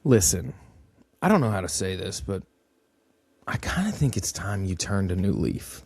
Listen, I don't know how to say this, but I kind of think it's time you turned a new leaf.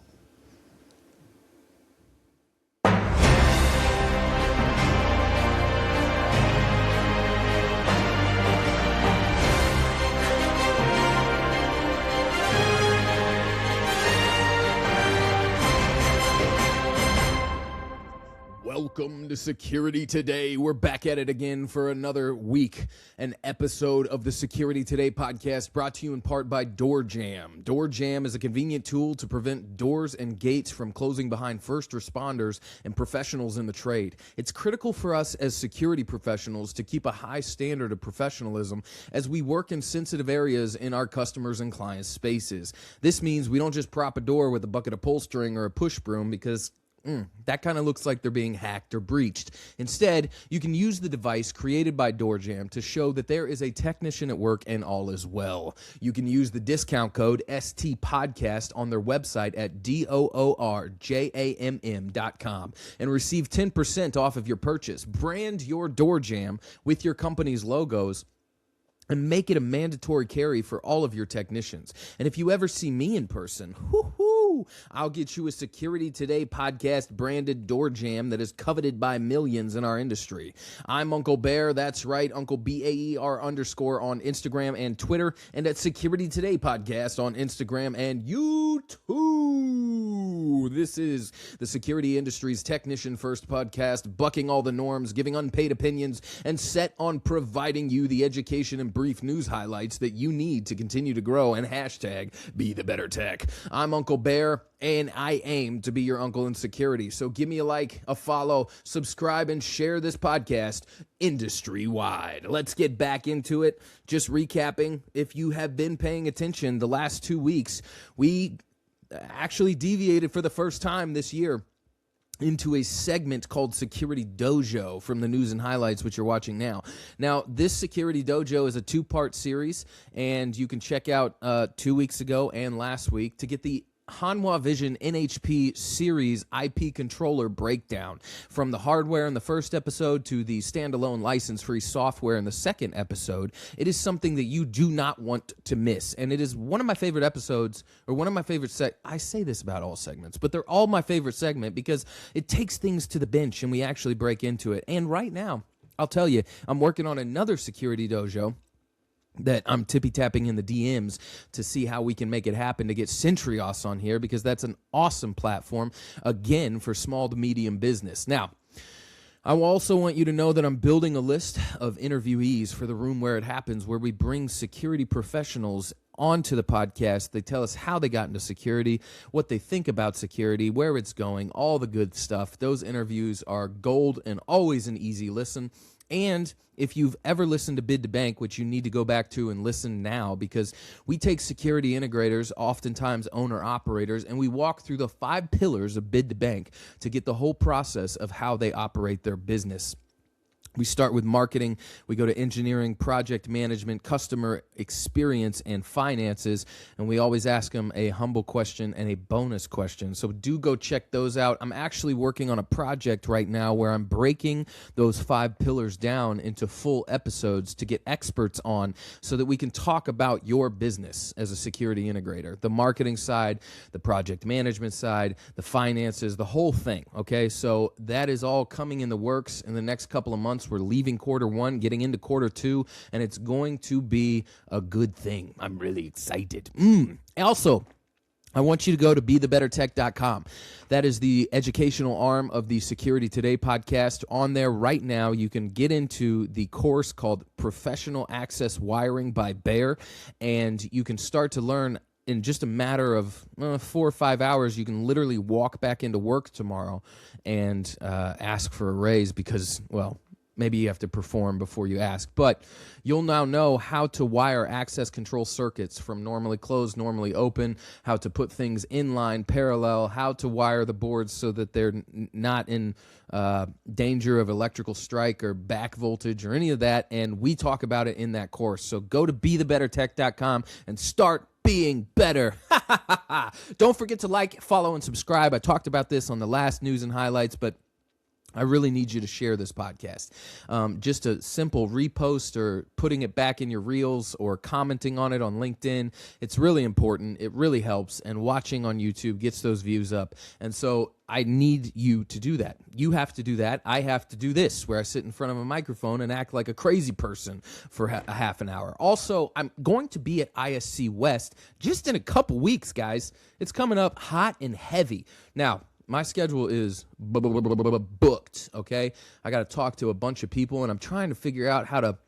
Welcome to Security Today. We're back at it again for another week, an episode of the Security Today podcast brought to you in part by DoorJam. DoorJam is a convenient tool to prevent doors and gates from closing behind first responders and professionals in the trade. It's critical for us as security professionals to keep a high standard of professionalism as we work in sensitive areas in our customers' and clients' spaces. This means we don't just prop a door with a bucket of pull string or a push broom because that kind of looks like they're being hacked or breached. Instead, you can use the device created by DoorJam to show that there is a technician at work and all is well. You can use the discount code ST.079 on their website at DoorJamm.com and receive 10% off of your purchase. Brand your DoorJam with your company's logos and make it a mandatory carry for all of your technicians. And if you ever see me in person, I'll get you a Security Today podcast branded DoorJam that is coveted by millions in our industry. I'm Uncle Baer. That's right, Uncle BAER _ on Instagram and Twitter, and at Security Today podcast on Instagram and YouTube. This is the security industry's technician first podcast, bucking all the norms, giving unpaid opinions, and set on providing you the education and brief news highlights that you need to continue to grow and hashtag be the better tech. I'm Uncle Baer, and I aim to be your uncle in security. So give me a like, a follow, subscribe, and share this podcast industry-wide. Let's get back into it. Just recapping, if you have been paying attention the last 2 weeks, we actually deviated for the first time this year into a segment called Security Dojo from the news and highlights, which you're watching now. Now, this Security Dojo is a two-part series, and you can check out 2 weeks ago and last week to get the Hanwha Vision NHP series IP controller breakdown, from the hardware in the first episode to the standalone license-free software in the second episode. It is something that you do not want to miss, and it is one of my favorite episodes, or one of my favorite I say this about all segments, but they're all my favorite segment because it takes things to the bench and we actually break into it. And right now, I'll tell you, I'm working on another Security Dojo that I'm tippy-tapping in the DMs to see how we can make it happen to get Centrios on here, because that's an awesome platform, again, for small to medium business. Now, I also want you to know that I'm building a list of interviewees for the Room Where It Happens, where we bring security professionals onto the podcast. They tell us how they got into security, what they think about security, where it's going, all the good stuff. Those interviews are gold and always an easy listen. And if you've ever listened to Bid to Bank, which you need to go back to and listen now, because we take security integrators, oftentimes owner-operators, and we walk through the 5 pillars of Bid to Bank to get the whole process of how they operate their business. We start with marketing, we go to engineering, project management, customer experience, and finances, and we always ask them a humble question and a bonus question. So do go check those out. I'm actually working on a project right now where I'm breaking those 5 pillars down into full episodes to get experts on so that we can talk about your business as a security integrator. The marketing side, the project management side, the finances, the whole thing, okay? So that is all coming in the works in the next couple of months. We're leaving Q1, getting into Q2, and it's going to be a good thing. I'm really excited. Also, I want you to go to BeTheBetterTech.com. That is the educational arm of the Security Today podcast. On there right now, you can get into the course called Professional Access Wiring by Baer, and you can start to learn in just a matter of 4 or 5 hours. You can literally walk back into work tomorrow and ask for a raise because, well, maybe you have to perform before you ask, but you'll now know how to wire access control circuits from normally closed, normally open, how to put things in line, parallel, how to wire the boards so that they're not in danger of electrical strike or back voltage or any of that, and we talk about it in that course. So go to BeTheBetterTech.com and start being better. Don't forget to like, follow, and subscribe. I talked about this on the last news and highlights, but I really need you to share this podcast. Just a simple repost or putting it back in your reels or commenting on it on LinkedIn. It's really important. It really helps. And watching on YouTube gets those views up. And so I need you to do that. You have to do that. I have to do this, where I sit in front of a microphone and act like a crazy person for a half an hour. Also, I'm going to be at ISC West just in a couple weeks, guys. It's coming up hot and heavy. Now, my schedule is booked, okay? I got to talk to a bunch of people, and I'm trying to figure out how to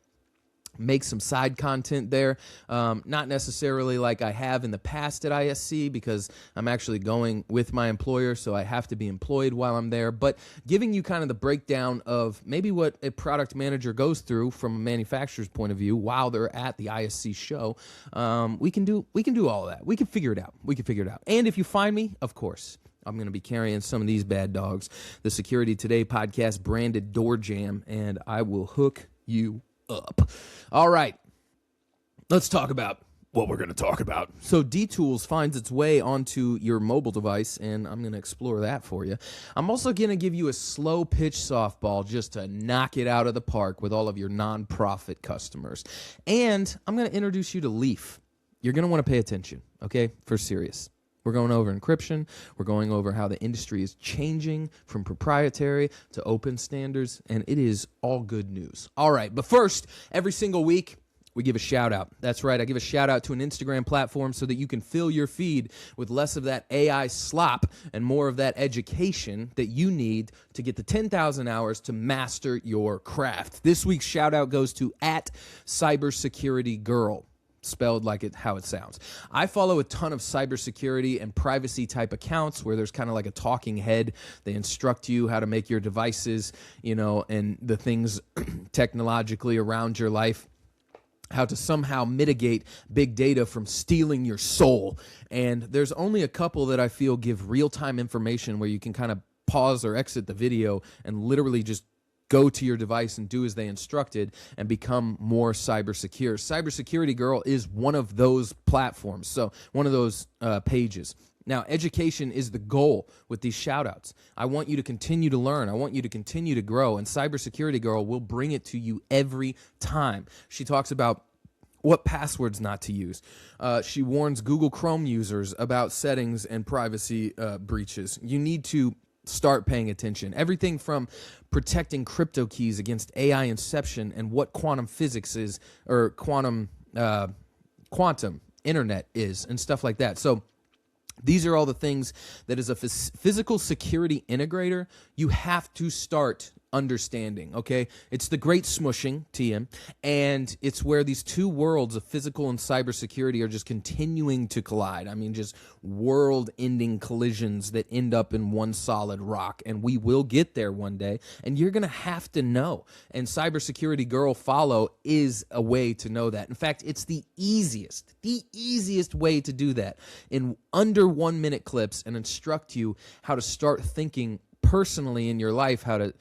make some side content there. Not necessarily like I have in the past at ISC, because I'm actually going with my employer, so I have to be employed while I'm there, but giving you kind of the breakdown of maybe what a product manager goes through from a manufacturer's point of view while they're at the ISC show. We can do all of that. We can figure it out. And if you find me, of course, I'm going to be carrying some of these bad dogs, the Security Today podcast branded door jam, and I will hook you up. All right, let's talk about what we're going to talk about. So D-Tools finds its way onto your mobile device, and I'm going to explore that for you. I'm also going to give you a slow pitch softball just to knock it out of the park with all of your nonprofit customers. And I'm going to introduce you to Leaf. You're going to want to pay attention, okay, for serious. We're going over encryption. We're going over how the industry is changing from proprietary to open standards, and it is all good news. All right, but first, every single week, we give a shout out. That's right, I give a shout out to an Instagram platform so that you can fill your feed with less of that AI slop and more of that education that you need to get the 10,000 hours to master your craft. This week's shout out goes to @cybersecurity_girl. Spelled like it how it sounds. I follow a ton of cybersecurity and privacy type accounts where there's kind of like a talking head. They instruct you how to make your devices, and the things technologically around your life, how to somehow mitigate big data from stealing your soul. And there's only a couple that I feel give real-time information where you can kind of pause or exit the video and literally just go to your device and do as they instructed and become more cyber secure. Cybersecurity Girl is one of those platforms, so one of those pages. Now, education is the goal with these shout-outs. I want you to continue to learn. I want you to continue to grow, and Cybersecurity Girl will bring it to you every time. She talks about what passwords not to use. She warns Google Chrome users about settings and privacy breaches. You need to start paying attention. Everything from protecting crypto keys against AI inception and what quantum physics is, or quantum internet is, and stuff like that. So these are all the things that as a physical security integrator, you have to start understanding, okay? It's the great smushing, TM, and it's where these two worlds of physical and cybersecurity are just continuing to collide. I mean, just world-ending collisions that end up in one solid rock, and we will get there one day, and you're going to have to know. And Cybersecurity Girl Follow is a way to know that. In fact, it's the easiest way to do that in under 1 minute clips and instruct you how to start thinking personally in your life, how to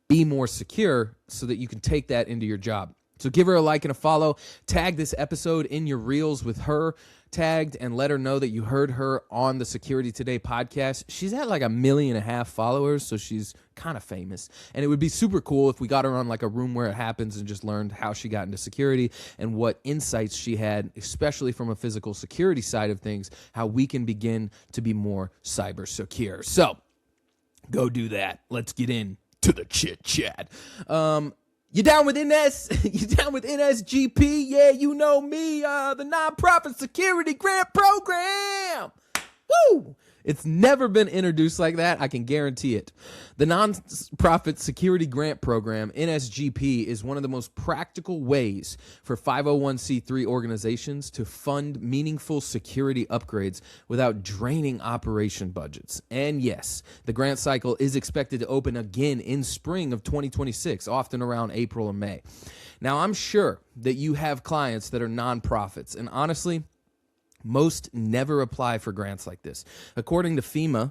be more secure so that you can take that into your job. So give her a like and a follow. Tag this episode in your reels with her tagged and let her know that you heard her on the Security Today podcast. She's at like 1.5 million followers, so she's kind of famous. And it would be super cool if we got her on like a Room Where It Happens and just learned how she got into security and what insights she had, especially from a physical security side of things, how we can begin to be more cyber secure. So go do that. Let's get in to the chit chat. You down with NS? You down with NSGP? Yeah, you know me, the nonprofit security grant program. Woo! It's never been introduced like that. I can guarantee it. The Nonprofit Security Grant Program, NSGP, is one of the most practical ways for 501c3 organizations to fund meaningful security upgrades without draining operation budgets. And yes, the grant cycle is expected to open again in spring of 2026, often around April and May. Now, I'm sure that you have clients that are nonprofits, and honestly, most never apply for grants like this. According to FEMA,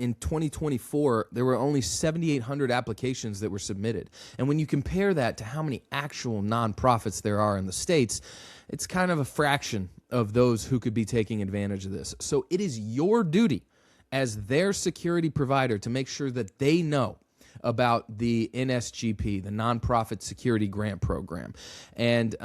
in 2024, there were only 7,800 applications that were submitted. And when you compare that to how many actual nonprofits there are in the states, it's kind of a fraction of those who could be taking advantage of this. So it is your duty as their security provider to make sure that they know about the NSGP, the Nonprofit Security Grant Program. And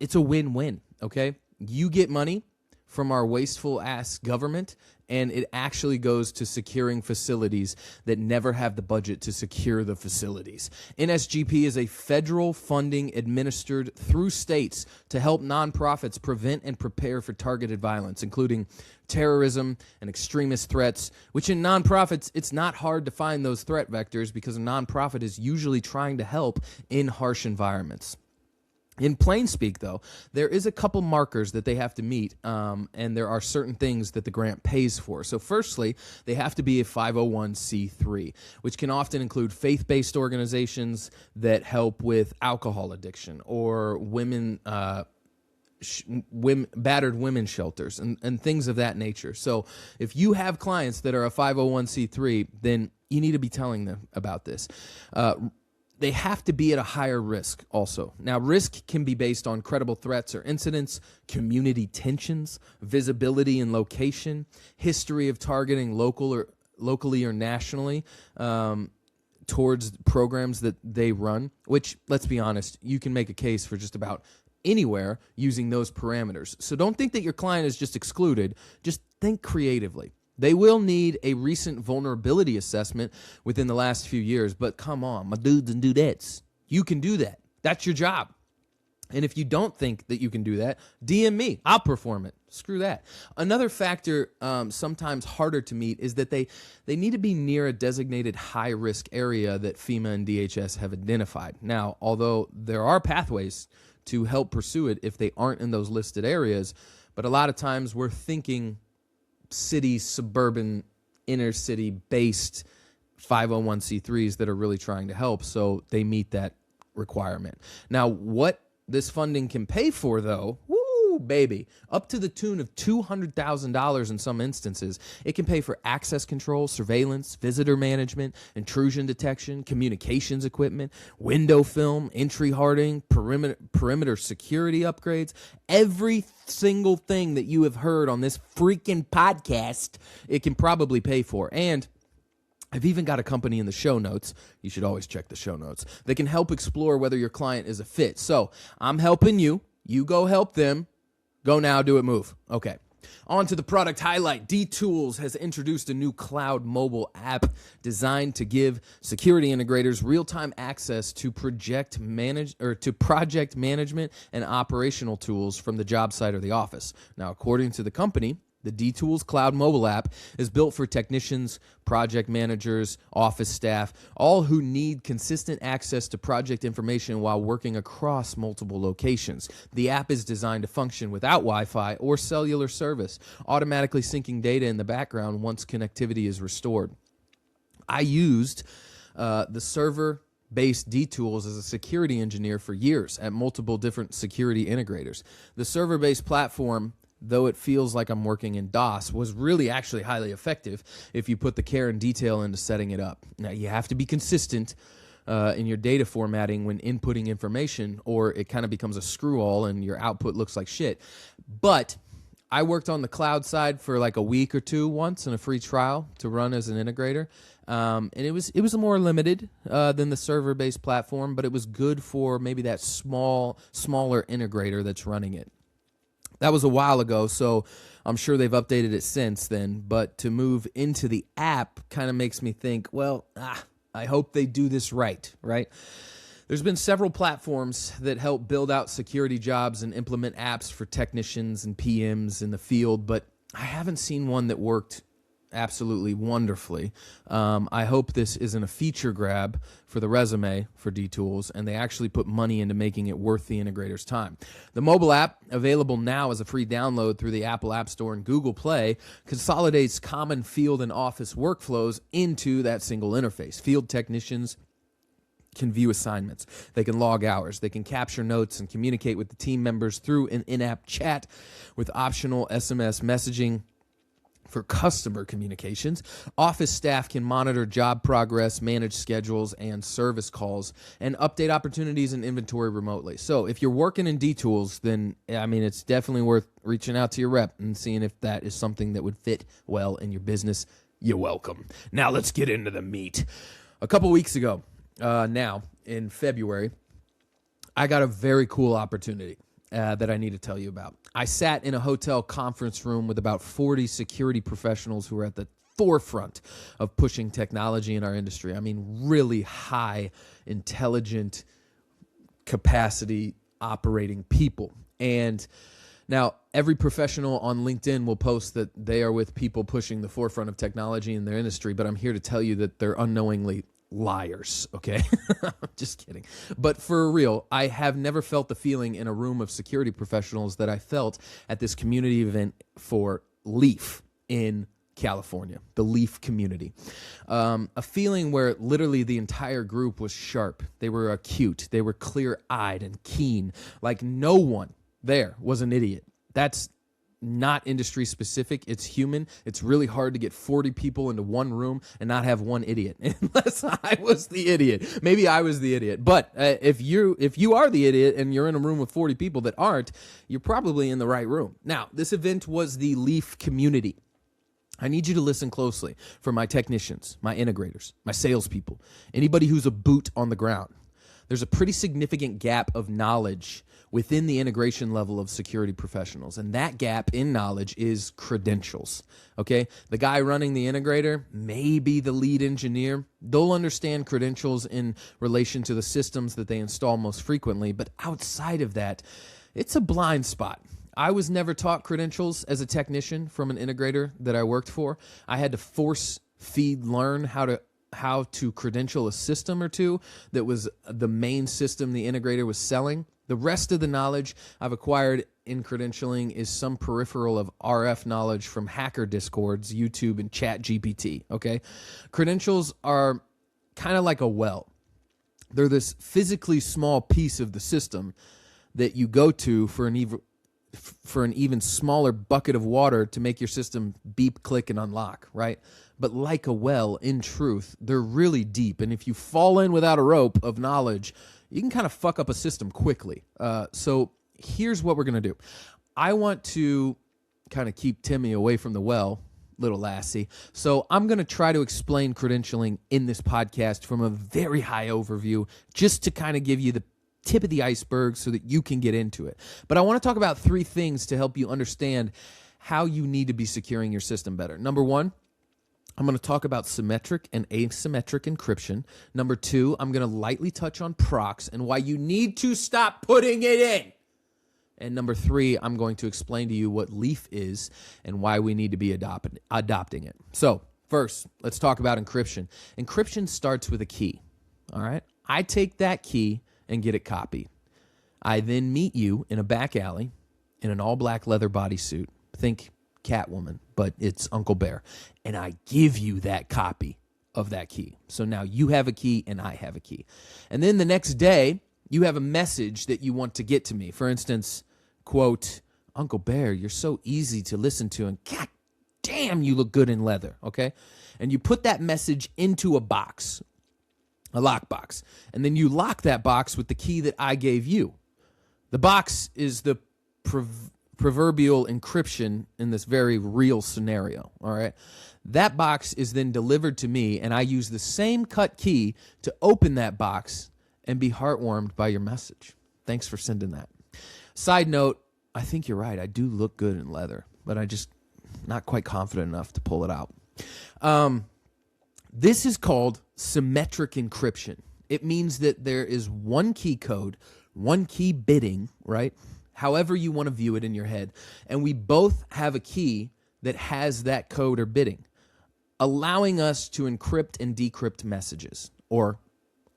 it's a win-win, okay? You get money from our wasteful-ass government, and it actually goes to securing facilities that never have the budget to secure the facilities. NSGP is a federal funding administered through states to help nonprofits prevent and prepare for targeted violence, including terrorism and extremist threats, which in nonprofits, it's not hard to find those threat vectors because a nonprofit is usually trying to help in harsh environments. In plain speak, though, there is a couple markers that they have to meet, and there are certain things that the grant pays for. So firstly, they have to be a 501c3, which can often include faith-based organizations that help with alcohol addiction or battered women shelters and things of that nature. So if you have clients that are a 501c3, then you need to be telling them about this. They have to be at a higher risk also. Now, risk can be based on credible threats or incidents, community tensions, visibility and location, history of targeting locally or nationally towards programs that they run, which, let's be honest, you can make a case for just about anywhere using those parameters. So don't think that your client is just excluded. Just think creatively. They will need a recent vulnerability assessment within the last few years, but come on, my dudes and dudettes, you can do that. That's your job. And if you don't think that you can do that, DM me. I'll perform it. Screw that. Another factor sometimes harder to meet is that they need to be near a designated high-risk area that FEMA and DHS have identified. Now, although there are pathways to help pursue it if they aren't in those listed areas, but a lot of times we're thinking city, suburban, inner city based 501c3s that are really trying to help, so they meet that requirement. Now, what this funding can pay for, though, baby, up to the tune of $200,000 in some instances. It can pay for access control, surveillance, visitor management, intrusion detection, communications equipment, window film, entry hardening, perimeter security upgrades. Every single thing that you have heard on this freaking podcast, it can probably pay for. And I've even got a company in the show notes. You should always check the show notes. They can help explore whether your client is a fit. So I'm helping you. You go help them. Go now, do it, move. Okay. On to the product highlight. D-Tools has introduced a new cloud mobile app designed to give security integrators real-time access to project management and operational tools from the job site or the office. Now, according to the company, the D-Tools Cloud mobile app is built for technicians, project managers, office staff, all who need consistent access to project information while working across multiple locations. The app is designed to function without Wi-Fi or cellular service, automatically syncing data in the background once connectivity is restored. I used the server-based D-Tools as a security engineer for years at multiple different security integrators. The server-based platform, though it feels like I'm working in DOS, was really actually highly effective if you put the care and detail into setting it up. Now, you have to be consistent in your data formatting when inputting information, or it kind of becomes a screw-all and your output looks like shit. But I worked on the cloud side for like a week or two once in a free trial to run as an integrator. And it was more limited than the server-based platform, but it was good for maybe that smaller integrator that's running it. That was a while ago, so I'm sure they've updated it since then. But to move into the app kind of makes me think, well, I hope they do this right? There's been several platforms that help build out security jobs and implement apps for technicians and PMs in the field, but I haven't seen one that worked absolutely wonderfully. I hope this isn't a feature grab for the resume for D-Tools, and they actually put money into making it worth the integrator's time. The mobile app, available now as a free download through the Apple App Store and Google Play, consolidates common field and office workflows into that single interface. Field technicians can view assignments. They can log hours. They can capture notes and communicate with the team members through an in-app chat with optional SMS messaging. For customer communications, office staff can monitor job progress, manage schedules and service calls, and update opportunities and inventory remotely. So if you're working in D-Tools, then, I mean, it's definitely worth reaching out to your rep and seeing if that is something that would fit well in your business. You're welcome. Now let's get into the meat. A couple weeks ago, now in February, I got a very cool opportunity that I need to tell you about. I sat in a hotel conference room with about 40 security professionals who were at the forefront of pushing technology in our industry. I mean, really high, intelligent, capacity operating people. And now, every professional on LinkedIn will post that they are with people pushing the forefront of technology in their industry, but I'm here to tell you that they're unknowingly liars, okay? Just kidding. But for real, I have never felt the feeling in a room of security professionals that I felt at this community event for Leaf in California, the Leaf community. A feeling where literally the entire group was sharp. They were acute. They were clear-eyed and keen, like no one there was an idiot. That's not industry specific. It's human. It's really hard to get 40 people into one room and not have one idiot, unless I was the idiot. Maybe I was the idiot. But if you are the idiot and you're in a room with 40 people that aren't, you're probably in the right room. Now, this event was the Leaf community. I need you to listen closely for my technicians, my integrators, my salespeople, anybody who's a boot on the ground. There's a pretty significant gap of knowledge within the integration level of security professionals. And that gap in knowledge is credentials, okay? The guy running the integrator, maybe the lead engineer, they'll understand credentials in relation to the systems that they install most frequently. But outside of that, it's a blind spot. I was never taught credentials as a technician from an integrator that I worked for. I had to force feed learn how to credential a system or two that was the main system the integrator was selling. The rest of the knowledge I've acquired in credentialing is some peripheral of RF knowledge from hacker discords, YouTube, and ChatGPT, okay? Credentials are kind of like a well. They're this physically small piece of the system that you go to for an even smaller bucket of water to make your system beep, click, and unlock, right? But like a well, in truth, they're really deep. And if you fall in without a rope of knowledge, you can kind of fuck up a system quickly. So here's what we're going to do. I want to kind of keep Timmy away from the well, little lassie. So I'm going to try to explain credentialing in this podcast from a very high overview, just to kind of give you the tip of the iceberg so that you can get into it. But I want to talk about 3 things to help you understand how you need to be securing your system better. Number 1, I'm going to talk about symmetric and asymmetric encryption. Number 2, I'm going to lightly touch on prox and why you need to stop putting it in. And number 3, I'm going to explain to you what Leaf is and why we need to be adopting it. So first, let's talk about encryption. Encryption starts with a key, all right? I take that key and get it copied. I then meet you in a back alley in an all-black leather bodysuit. Think Catwoman, but it's Uncle Baer. And I give you that copy of that key. So now you have a key and I have a key. And then the next day, you have a message that you want to get to me. For instance, quote, Uncle Baer, you're so easy to listen to, and God damn, you look good in leather, okay? And you put that message into a box, a lockbox, and then you lock that box with the key that I gave you. The box is the proverbial encryption in this very real scenario, all right? That box is then delivered to me, and I use the same cut key to open that box and be heartwarmed by your message. Thanks for sending that. Side note, I think you're right. I do look good in leather, but I just not quite confident enough to pull it out. This is called symmetric encryption. It means that there is one key code, one key bitting, right? However you want to view it in your head. And we both have a key that has that code or bitting, allowing us to encrypt and decrypt messages or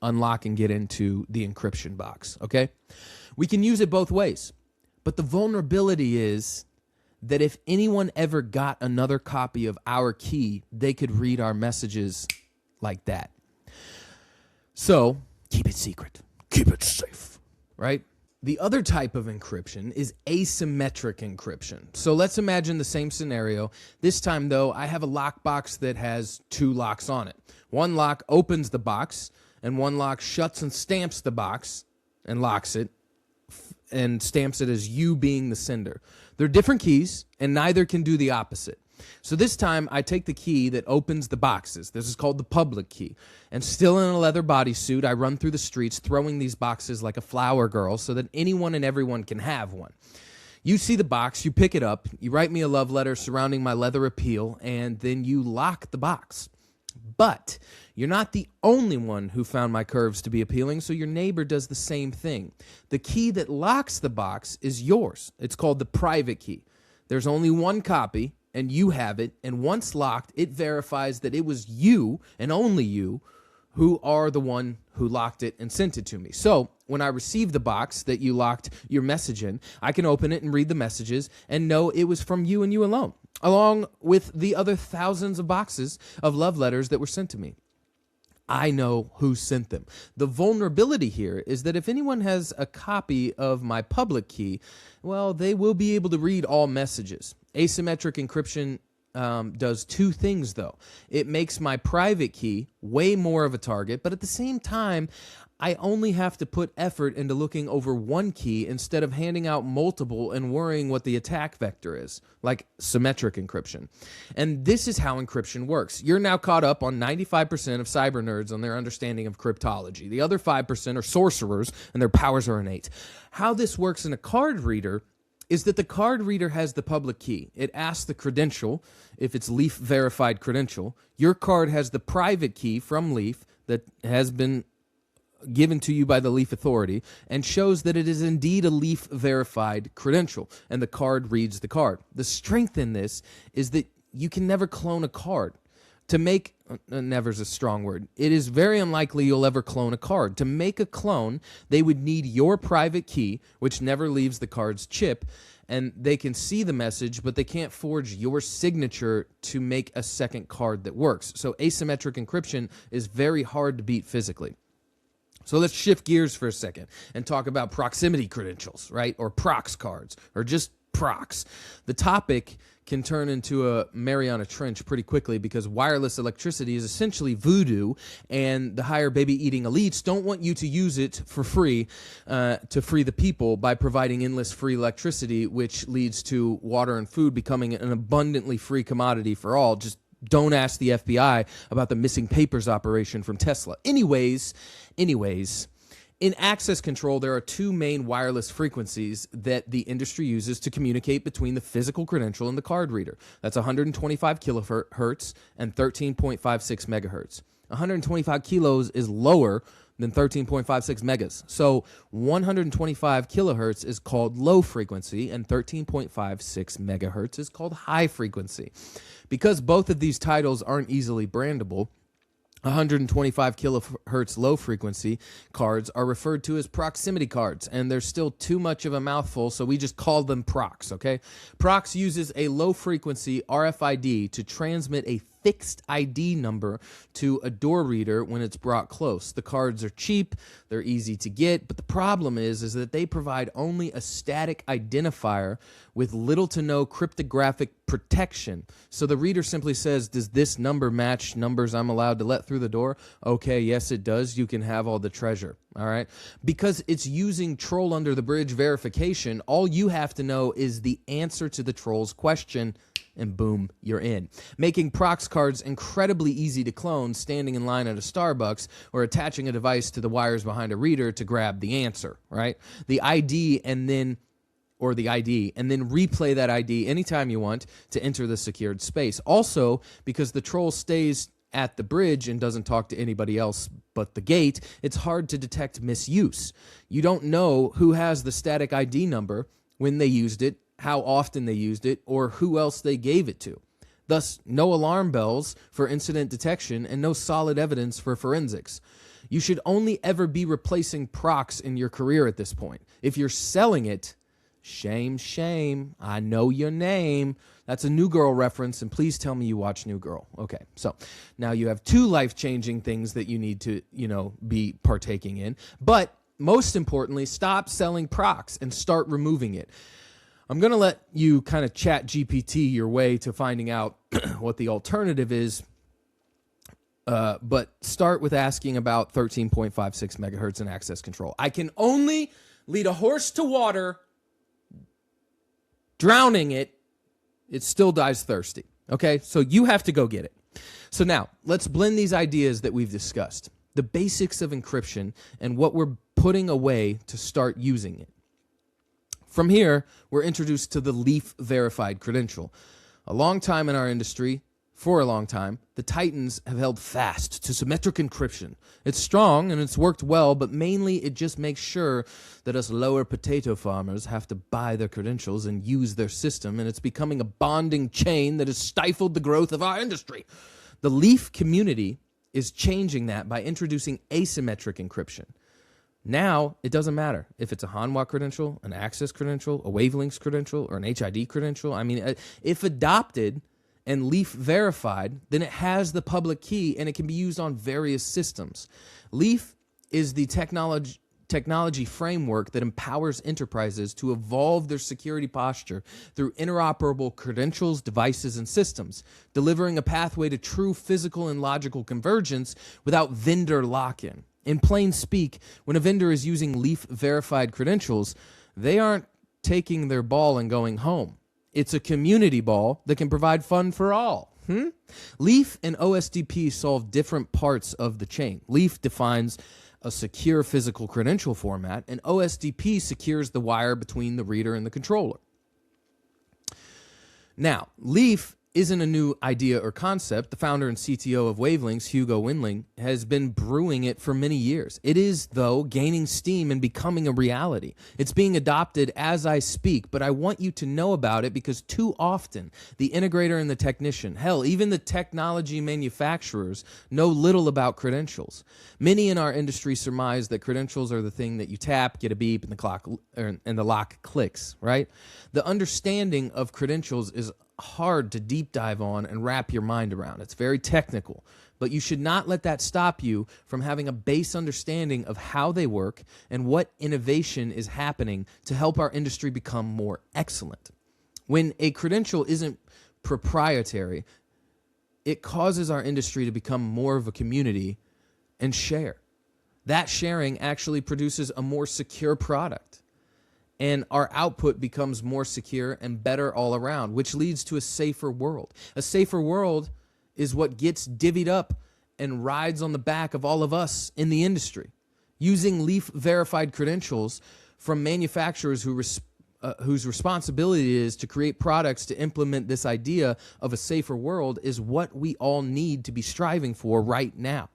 unlock and get into the encryption box, okay? We can use it both ways. But the vulnerability is that if anyone ever got another copy of our key, they could read our messages like that. So keep it secret. Keep it safe, right? The other type of encryption is asymmetric encryption. So let's imagine the same scenario. This time, though, I have a lockbox that has 2 locks on it. One lock opens the box, and one lock shuts and stamps the box and locks it and stamps it as you being the sender. They're different keys, and neither can do the opposite. So this time I take the key that opens the boxes. This is called the public key. And still in a leather bodysuit, I run through the streets throwing these boxes like a flower girl so that anyone and everyone can have one. You see the box, you pick it up, you write me a love letter surrounding my leather appeal, and then you lock the box. But you're not the only one who found my curves to be appealing, so your neighbor does the same thing. The key that locks the box is yours. It's called the private key. There's only one copy, and you have it, and once locked, it verifies that it was you, and only you, who are the one who locked it and sent it to me. So when I receive the box that you locked your message in, I can open it and read the messages and know it was from you and you alone, along with the other thousands of boxes of love letters that were sent to me. I know who sent them. The vulnerability here is that if anyone has a copy of my public key, well, they will be able to read all messages. Asymmetric encryption does two things, though. It makes my private key way more of a target, but at the same time, I only have to put effort into looking over one key instead of handing out multiple and worrying what the attack vector is, like symmetric encryption. And this is how encryption works. You're now caught up on 95% of cyber nerds on their understanding of cryptology. The other 5% are sorcerers, and their powers are innate. How this works in a card reader is that the card reader has the public key. It asks the credential, if it's Leaf verified credential. Your card has the private key from Leaf that has been given to you by the Leaf Authority and shows that it is indeed a Leaf verified credential, and the card reads the card. The strength in this is that you can never clone a card. To make, never's a strong word, it is very unlikely you'll ever clone a card. To make a clone, they would need your private key, which never leaves the card's chip, and they can see the message, but they can't forge your signature to make a second card that works. So asymmetric encryption is very hard to beat physically. So let's shift gears for a second and talk about proximity credentials, right? Or prox cards, or just prox. The topic can turn into a Mariana Trench pretty quickly because wireless electricity is essentially voodoo, and the higher baby-eating elites don't want you to use it for free to free the people by providing endless free electricity, which leads to water and food becoming an abundantly free commodity for all. Just don't ask the FBI about the missing papers operation from Tesla. Anyways, in access control, there are two main wireless frequencies that the industry uses to communicate between the physical credential and the card reader. That's 125 kilohertz and 13.56 megahertz. 125 kilos is lower than 13.56 megas. So 125 kilohertz is called low frequency and 13.56 megahertz is called high frequency. Because both of these titles aren't easily brandable, 125 kilohertz low frequency cards are referred to as proximity cards, and they're still too much of a mouthful, so we just call them prox, okay? Prox uses a low frequency RFID to transmit a fixed ID number to a door reader when it's brought close. The cards are cheap, they're easy to get, but the problem is that they provide only a static identifier with little to no cryptographic protection. So the reader simply says, does this number match numbers I'm allowed to let through the door? Okay, yes it does. You can have all the treasure. All right? Because it's using troll under the bridge verification, all you have to know is the answer to the troll's question, and boom, you're in. Making prox cards incredibly easy to clone standing in line at a Starbucks or attaching a device to the wires behind a reader to grab the answer, right? The ID and then replay that ID anytime you want to enter the secured space. Also, because the troll stays at the bridge and doesn't talk to anybody else but the gate, it's hard to detect misuse. You don't know who has the static ID number, when they used it, how often they used it, or who else they gave it to. Thus, no alarm bells for incident detection and no solid evidence for forensics. You should only ever be replacing prox in your career at this point. If you're selling it, shame, shame, I know your name. That's a New Girl reference, and please tell me you watch New Girl. Okay, so now you have two life-changing things that you need to, be partaking in. But most importantly, stop selling prox and start removing it. I'm going to let you kind of chat GPT your way to finding out what the alternative is, but start with asking about 13.56 megahertz in access control. I can only lead a horse to water, drowning it, it still dies thirsty. Okay, so you have to go get it. So now, let's blend these ideas that we've discussed, the basics of encryption and what we're putting away to start using it. From here, we're introduced to the leaf-verified credential. A long time in our industry, for a long time, the titans have held fast to symmetric encryption. It's strong and it's worked well, but mainly it just makes sure that us lower potato farmers have to buy their credentials and use their system, and it's becoming a bonding chain that has stifled the growth of our industry. The Leaf community is changing that by introducing asymmetric encryption. Now, it doesn't matter if it's a Hanwha credential, an Access credential, a Wavelengths credential, or an HID credential. I mean, if adopted and Leaf verified, then it has the public key and it can be used on various systems. Leaf is the technology framework that empowers enterprises to evolve their security posture through interoperable credentials, devices, and systems, delivering a pathway to true physical and logical convergence without vendor lock-in. In plain speak, when a vendor is using Leaf-verified credentials, they aren't taking their ball and going home. It's a community ball that can provide fun for all. Leaf and OSDP solve different parts of the chain. Leaf defines a secure physical credential format, and OSDP secures the wire between the reader and the controller. Now, Leaf isn't a new idea or concept. The founder and CTO of Wavelengths, Hugo Windling, has been brewing it for many years. It is, though, gaining steam and becoming a reality. It's being adopted as I speak, but I want you to know about it because too often the integrator and the technician, hell, even the technology manufacturers, know little about credentials. Many in our industry surmise that credentials are the thing that you tap, get a beep, and the lock clicks, right? The understanding of credentials is hard to deep dive on and wrap your mind around. It's very technical, but you should not let that stop you from having a base understanding of how they work and what innovation is happening to help our industry become more excellent. When a credential isn't proprietary, it causes our industry to become more of a community and share. That sharing actually produces a more secure product. And our output becomes more secure and better all around, which leads to a safer world. A safer world is what gets divvied up and rides on the back of all of us in the industry. Using Leaf-verified credentials from manufacturers whose responsibility it is to create products to implement this idea of a safer world is what we all need to be striving for right now.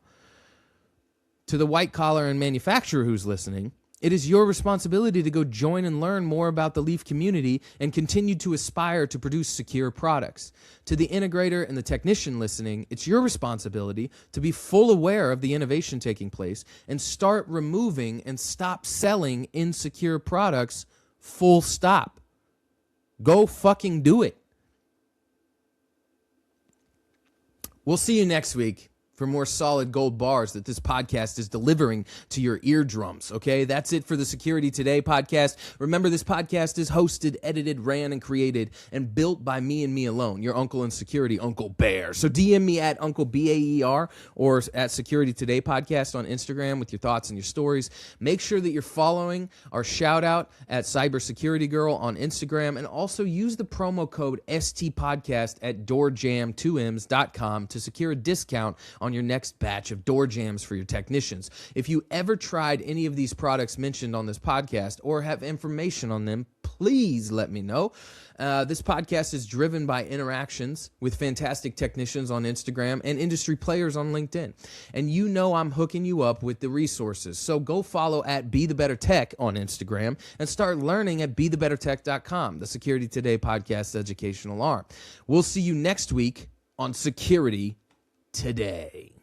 To the white collar and manufacturer who's listening, it is your responsibility to go join and learn more about the Leaf community and continue to aspire to produce secure products. To the integrator and the technician listening, it's your responsibility to be full aware of the innovation taking place and start removing and stop selling insecure products, full stop. Go fucking do it. We'll see you next week for more solid gold bars that this podcast is delivering to your eardrums, okay? That's it for the Security Today podcast. Remember, this podcast is hosted, edited, ran, and created, and built by me and me alone, your uncle in security, Uncle Baer. So DM me at Uncle BAER or at Security Today podcast on Instagram with your thoughts and your stories. Make sure that you're following our shout-out at Cybersecurity Girl on Instagram, and also use the promo code STPodcast at doorjam2ms.com to secure a discount on your next batch of door jams for your technicians. If you ever tried any of these products mentioned on this podcast or have information on them, please let me know. This podcast is driven by interactions with fantastic technicians on Instagram and industry players on LinkedIn. And you know I'm hooking you up with the resources. So go follow at Be The Better Tech on Instagram and start learning at BeTheBetterTech.com, the Security Today podcast educational arm. We'll see you next week on Security Today.